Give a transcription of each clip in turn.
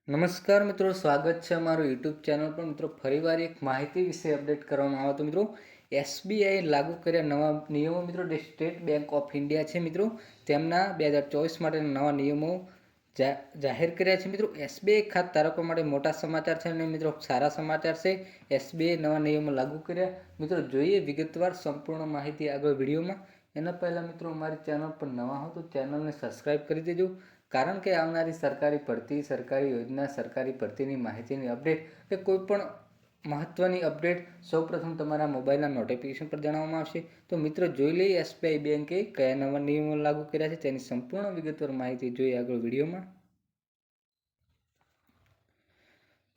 નમસ્કાર મિત્રો, સ્વાગત છે અમારું યુટ્યુબ ચેનલ પર। મિત્રો ફરીવાર એક માહિતી વિશે અપડેટ કરવામાં આવે તો મિત્રો એસબીઆઈ લાગુ કર્યા નવા નિયમો। મિત્રો સ્ટેટ બેંક ઓફ ઇન્ડિયા છે મિત્રો તેમના 2024 માટેના નવા નિયમો જાહેર કર્યા છે। મિત્રો એસબીઆઈ ખાતા ધારકો માટે મોટા સમાચાર છે અને મિત્રો સારા સમાચાર છે। એસબીઆઈ નવા નિયમો લાગુ કર્યા। મિત્રો જોઈએ વિગતવાર સંપૂર્ણ માહિતી આગળ વિડીયોમાં। એના પહેલાં મિત્રો અમારી ચેનલ પર નવા હો તો ચેનલને સબસ્ક્રાઈબ કરી દેજો, કારણ કે આવનારી સરકારી ભરતી, સરકારી યોજના, સરકારી ભરતીની માહિતીની અપડેટ કે કોઈપણ મહત્ત્વની અપડેટ સૌપ્રથમ તમારા મોબાઈલના નોટિફિકેશન પર જણાવવામાં આવશે। તો મિત્રો જોઈ લઈએ એસબીઆઈ બેંકે કયા નવા નિયમો લાગુ કર્યા છે તેની સંપૂર્ણ વિગતવાર માહિતી જોઈએ આગળ વિડીયોમાં।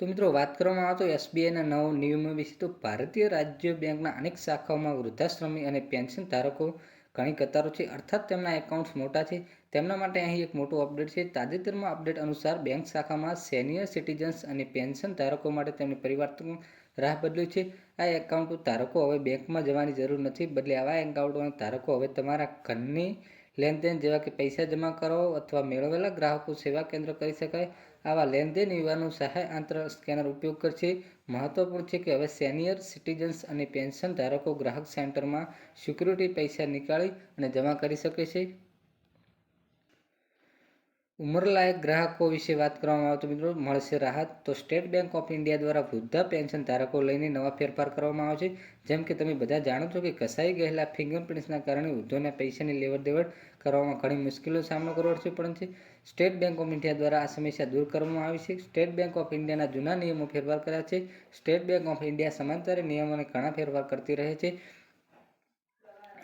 તો મિત્રો વાત કરવામાં આવે તો એસબીઆઈના નવા નિયમો વિશે તો ભારતીય રાજ્ય બેંકના અનેક શાખાઓમાં વૃદ્ધાશ્રમી અને પેન્શન ધારકો ઘણી કતારો છે, અર્થાત તેમના એકાઉન્ટ્સ મોટા છે। તેમના માટે અહીં એક મોટું અપડેટ છે। તાજેતરમાં અપડેટ અનુસાર બેંક શાખામાં સિનિયર સિટીઝન્સ અને પેન્શન ધારકો માટે તેમની પરિવર્તન રાહ બદલ્યું છે। આ એકાઉન્ટ ધારકો હવે બેંકમાં જવાની જરૂર નથી, બદલે આવા એકાઉન્ટના ધારકો હવે તમારા ઘરની લેનદેન જેવા કે પૈસા જમા કરાવો અથવા મેળવેલા ગ્રાહકો સેવા કેન્દ્ર કરી શકાય આવા લેનદેન યુવાનો સહાય આંતર સ્કેનર ઉપયોગ કરશે। મહત્વપૂર્ણ છે કે હવે સિનિયર સિટીઝન્સ અને પેન્શન ધારકો ગ્રાહક સેન્ટરમાં સિક્યુરિટી પૈસા નીકાળી અને જમા કરી શકે છે। ઉંમરલાયક ગ્રાહકો વિશે વાત કરવામાં આવે તો મિત્રો મળશે રાહત। તો સ્ટેટ બેંક ઓફ ઇન્ડિયા દ્વારા વૃદ્ધા પેન્શન ધારકો લઈને નવા ફેરફાર કરવામાં આવે છે। જેમ કે તમે બધા જાણો છો કે કસાઈ ગયેલા ફિંગરપ્રિન્ટ્સના કારણે વૃદ્ધોને પૈસાની લેવડ દેવડ કરવામાં ઘણી મુશ્કેલીનો સામનો કરવો પડે છે। સ્ટેટ બેંક ઓફ ઇન્ડિયા દ્વારા આ સમસ્યા દૂર કરવામાં આવી છે। સ્ટેટ બેંક ઓફ ઇન્ડિયાના જૂના નિયમો ફેરફાર કર્યા છે। સ્ટેટ બેંક ઓફ ઇન્ડિયા સમાંતરે નિયમોને ઘણા ફેરફાર કરતી રહે છે।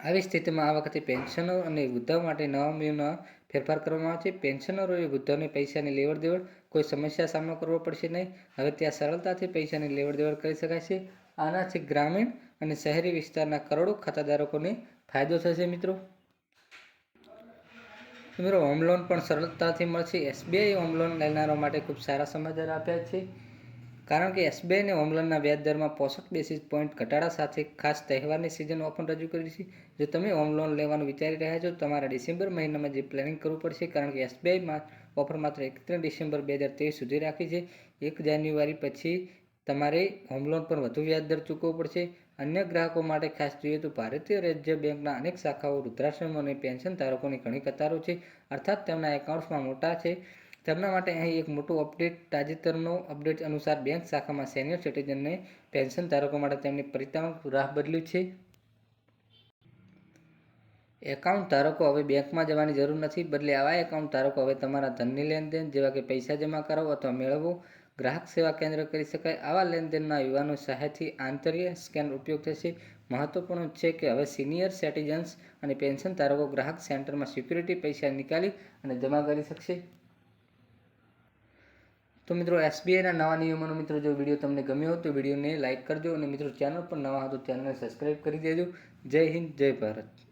આવી સ્થિતિમાં આ વખતે પેન્શનરો અને વૃદ્ધાઓ માટે નવા નિયમોમાં ફેરફાર કરવામાં આવે છે। પેન્શનરોએ વૃદ્ધાઓને પૈસાની લેવડ દેવડ કોઈ સમસ્યા સામનો કરવો પડશે નહીં। હવે ત્યાં સરળતાથી પૈસાની લેવડ દેવડ કરી શકાય છે। આનાથી ગ્રામીણ અને શહેરી વિસ્તારના કરોડો ખાતાધારકોને ફાયદો થશે। મિત્રો હોમ લોન પણ સરળતાથી મળશે। એસબીઆઈ હોમ લોન લેનારો માટે ખૂબ સારા સમાચાર આપ્યા છે, કારણ કે એસબીઆઈને હોમ લોનના વ્યાજ દરમાં 65 બેસિસ પોઈન્ટ ઘટાડા સાથે ખાસ તહેવારની સિઝન ઓફર રજૂ કરી છે। જો તમે હોમ લોન લેવાનું વિચારી રહ્યા છો તો તમારા ડિસેમ્બર મહિનામાં જે પ્લાનિંગ કરવું પડશે, કારણ કે એસબીઆઈ ઓફર માત્ર 31 ડિસેમ્બર 2023 સુધી રાખી છે। 1 જાન્યુઆરી પછી તમારે હોમ લોન પર વધુ વ્યાજ દર ચૂકવવો પડશે। અન્ય ગ્રાહકો માટે ખાસ જોઈએ તો ભારતીય રાજ્ય બેંકના અનેક શાખાઓ વૃદ્ધાશ્રમ અને પેન્શન ધારકોની ઘણી કતારો છે, અર્થાત તેમના એકાઉન્ટ્સમાં મોટા છે। તેમના માટે અહીં એક મોટું અપડેટ તાજેતરનો અપડેટ અનુસાર બેંક શાખામાં સિનિયર સિટીઝન અને પેન્શન ધારકો માટે તેમની પરિવર્તન રાહ બદલ્યું છે। એકાઉન્ટ ધારકો હવે બેંકમાં જવાની જરૂર નથી, બદલે આવા એકાઉન્ટ ધારકો હવે તમારા ધનની લેનદેન જેવા કે પૈસા જમા કરાવો અથવા મેળવો ગ્રાહક સેવા કેન્દ્ર કરી શકાય આવા લેનદેનના યુવાનો સહાયથી આંતરિક સ્કેનર ઉપયોગ થશે। મહત્વપૂર્ણ છે કે હવે સિનિયર સિટીઝન્સ અને પેન્શન ધારકો ગ્રાહક સેન્ટરમાં સિક્યુરિટી પૈસા નીકાળી અને જમા કરી શકશે। તો મિત્રો એસબીઆઈના નવા નિયમોનો મિત્રો જો વિડીયો તમને ગમ્યો હોય તો વિડીયોને લાઇક કરજો અને મિત્રો ચેનલ પર નવા હો તો ચેનલને સબસ્ક્રાઈબ કરી દેજો। જય હિન્દ, જય ભારત।